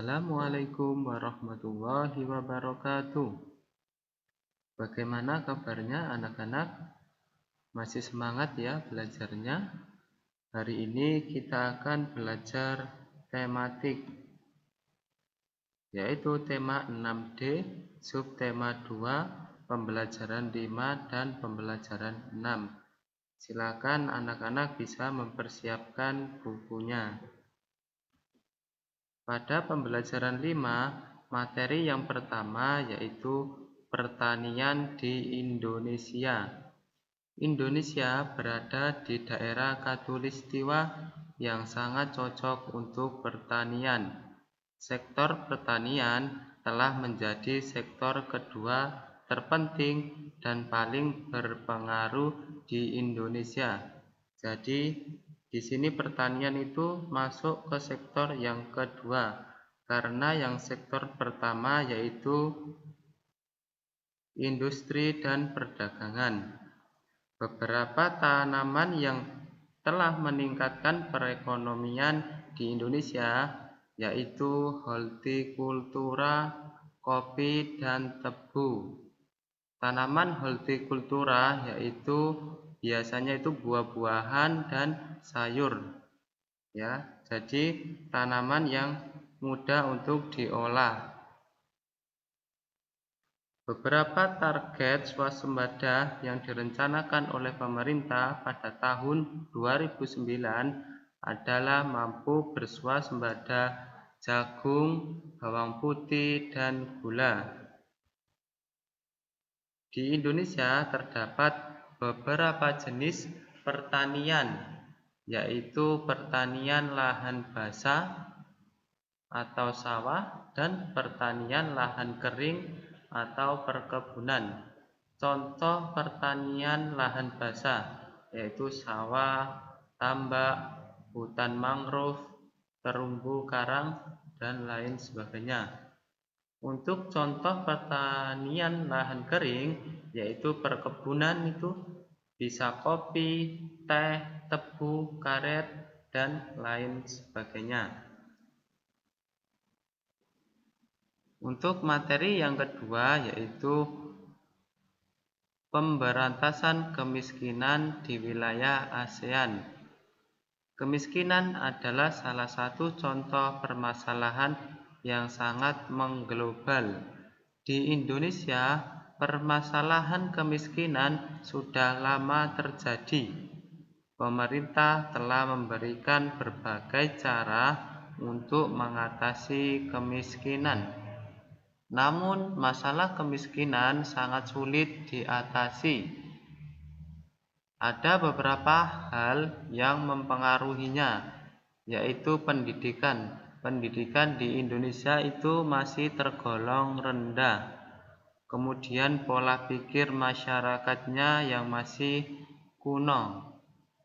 Assalamualaikum warahmatullahi wabarakatuh. Bagaimana kabarnya anak-anak? Masih semangat ya belajarnya? Hari ini kita akan belajar tematik, yaitu tema 6D, subtema 2, pembelajaran 5 dan pembelajaran 6. Silakan anak-anak bisa mempersiapkan bukunya. Pada pembelajaran 5, materi yang pertama yaitu pertanian di Indonesia. Indonesia berada di daerah khatulistiwa yang sangat cocok untuk pertanian. Sektor pertanian telah menjadi sektor kedua terpenting dan paling berpengaruh di Indonesia. Jadi di sini pertanian itu masuk ke sektor yang kedua, karena yang sektor pertama yaitu industri dan perdagangan. Beberapa tanaman yang telah meningkatkan perekonomian di Indonesia yaitu hortikultura, kopi, dan tebu. Tanaman hortikultura yaitu biasanya itu buah-buahan dan sayur, ya. Jadi tanaman yang mudah untuk diolah. Beberapa target swasembada yang direncanakan oleh pemerintah pada tahun 2009 adalah mampu berswasembada jagung, bawang putih, dan gula. Di Indonesia terdapat beberapa jenis pertanian, yaitu pertanian lahan basah atau sawah dan pertanian lahan kering atau perkebunan. Contoh pertanian lahan basah yaitu sawah, tambak, hutan mangrove, terumbu karang, dan lain sebagainya. Untuk contoh pertanian lahan kering yaitu perkebunan itu bisa kopi, teh, tebu, karet, dan lain sebagainya. Untuk materi yang kedua yaitu pemberantasan kemiskinan di wilayah ASEAN. Kemiskinan adalah salah satu contoh permasalahan yang sangat mengglobal. Di Indonesia, permasalahan kemiskinan sudah lama terjadi. Pemerintah telah memberikan berbagai cara untuk mengatasi kemiskinan. Namun, masalah kemiskinan sangat sulit diatasi. Ada beberapa hal yang mempengaruhinya, yaitu pendidikan. Pendidikan di Indonesia itu masih tergolong rendah. Kemudian pola pikir masyarakatnya yang masih kuno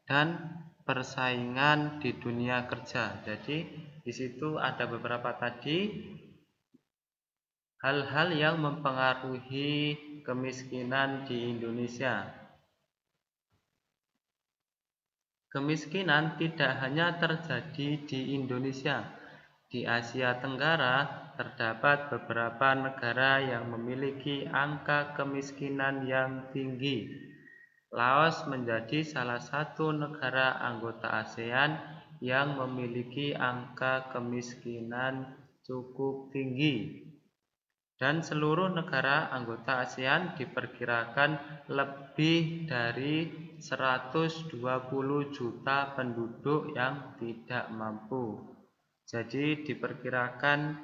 dan persaingan di dunia kerja. Jadi di situ ada beberapa tadi hal-hal yang mempengaruhi kemiskinan di Indonesia. Kemiskinan tidak hanya terjadi di Indonesia. Di Asia Tenggara terdapat beberapa negara yang memiliki angka kemiskinan yang tinggi. Laos menjadi salah satu negara anggota ASEAN yang memiliki angka kemiskinan cukup tinggi. Dan seluruh negara anggota ASEAN diperkirakan lebih dari 120 juta penduduk yang tidak mampu. Jadi diperkirakan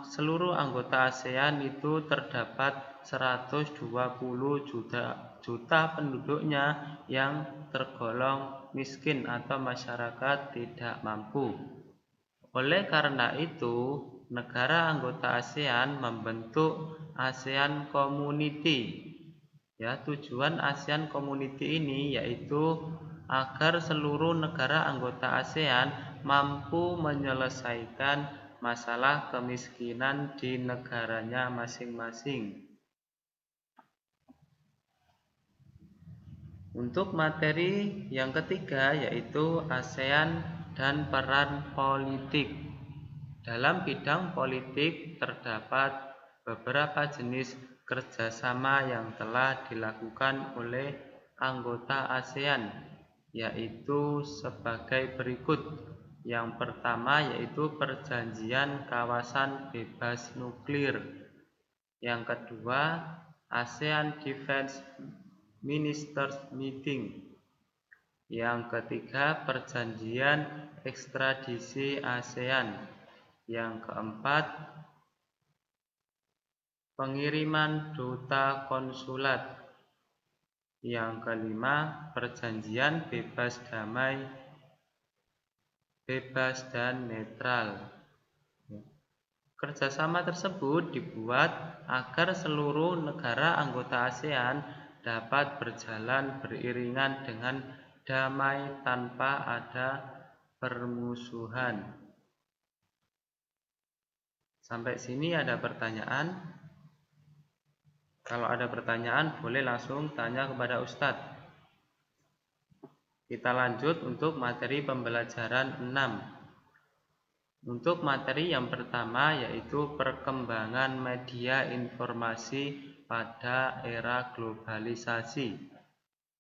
seluruh anggota ASEAN itu terdapat 120 juta penduduknya yang tergolong miskin atau masyarakat tidak mampu. Oleh karena itu, negara anggota ASEAN membentuk ASEAN Community. Ya, tujuan ASEAN Community ini yaitu agar seluruh negara anggota ASEAN mampu menyelesaikan masalah kemiskinan di negaranya masing-masing. Untuk materi yang ketiga yaitu ASEAN dan peran politik Dalam bidang politik terdapat beberapa jenis kerjasama yang telah dilakukan oleh anggota ASEAN, yaitu sebagai berikut. Yang pertama yaitu Perjanjian Kawasan Bebas Nuklir. Yang kedua, ASEAN Defense Ministers Meeting. Yang ketiga, Perjanjian Ekstradisi ASEAN. Yang keempat, pengiriman duta konsulat. Yang kelima, Perjanjian Bebas Damai, Bebas dan Netral. Kerjasama tersebut dibuat agar seluruh negara anggota ASEAN dapat berjalan beriringan dengan damai tanpa ada permusuhan. Sampai sini ada pertanyaan? Kalau ada pertanyaan boleh langsung tanya kepada Ustadz. Kita lanjut untuk materi pembelajaran 6. Untuk materi yang pertama yaitu perkembangan media informasi pada era globalisasi.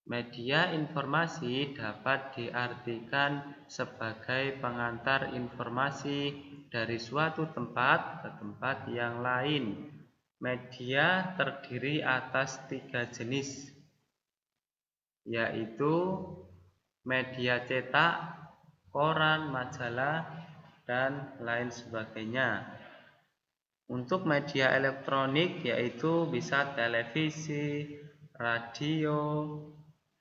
Media informasi dapat diartikan sebagai pengantar informasi dari suatu tempat ke tempat yang lain. Media terdiri atas 3 jenis, yaitu media cetak, koran, majalah, dan lain sebagainya. Untuk media elektronik yaitu bisa televisi, radio,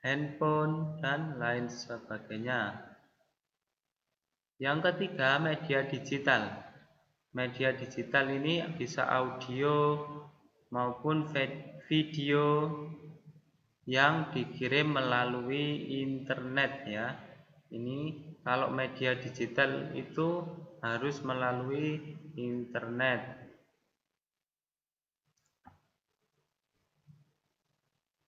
handphone, dan lain sebagainya. Yang ketiga, media digital. Media digital ini bisa audio maupun video yang dikirim melalui internet ya. Ini kalau media digital itu harus melalui internet.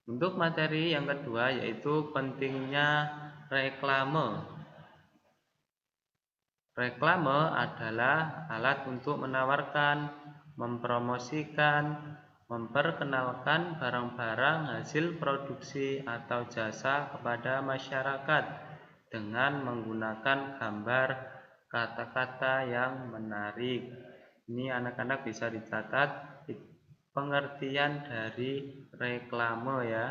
Untuk materi yang kedua yaitu pentingnya reklame. Reklame adalah alat untuk menawarkan, mempromosikan, memperkenalkan barang-barang hasil produksi atau jasa kepada masyarakat dengan menggunakan gambar, kata-kata yang menarik. Ini anak-anak bisa dicatat pengertian dari reklame ya.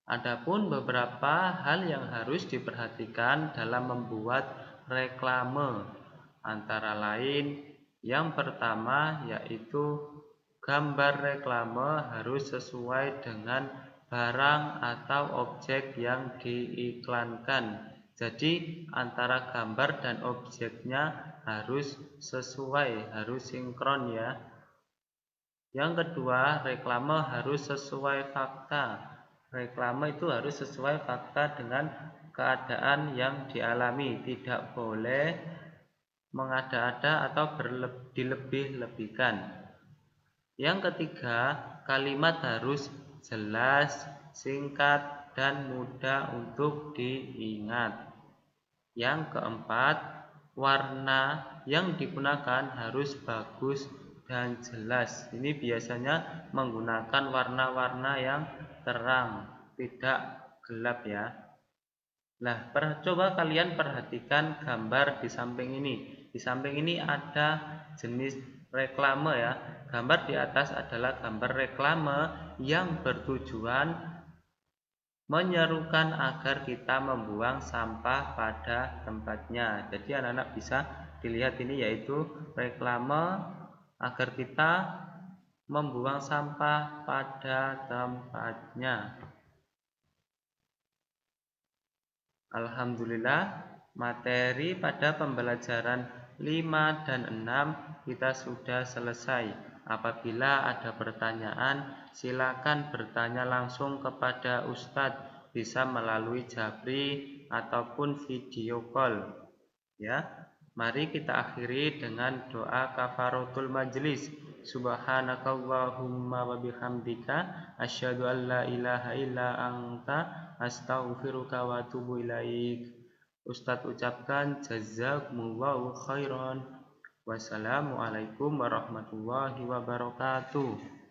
Adapun beberapa hal yang harus diperhatikan dalam membuat reklame, antara lain yang pertama yaitu gambar reklame harus sesuai dengan barang atau objek yang diiklankan. Jadi antara gambar dan objeknya harus sesuai, harus sinkron ya. Yang kedua, reklame harus sesuai fakta. Reklame itu harus sesuai fakta dengan keadaan yang dialami, tidak boleh mengada-ada atau dilebih-lebihkan. Yang ketiga, kalimat harus jelas, singkat, dan mudah untuk diingat. Yang keempat, warna yang digunakan harus bagus dan jelas. Ini biasanya menggunakan warna-warna yang terang, tidak gelap ya. Nah, coba kalian perhatikan gambar di samping ini. Di samping ini ada jenis reklame ya. Gambar di atas adalah gambar reklame yang bertujuan menyerukan agar kita membuang sampah pada tempatnya. Jadi anak-anak bisa dilihat ini yaitu reklame agar kita membuang sampah pada tempatnya. Alhamdulillah, materi pada pembelajaran 5 dan 6 kita sudah selesai. Apabila ada pertanyaan, silakan bertanya langsung kepada Ustadz, bisa melalui Jabri ataupun video call. Ya, mari kita akhiri dengan doa kafaratul majlis. Subhanakallahumma wa bihamdika asyhadu an la ilaha illa anta astaghfiruka wa atubu ilaik. Ustadz ucapkan jazakumullahu khairan. Wassalamualaikum warahmatullahi wabarakatuh.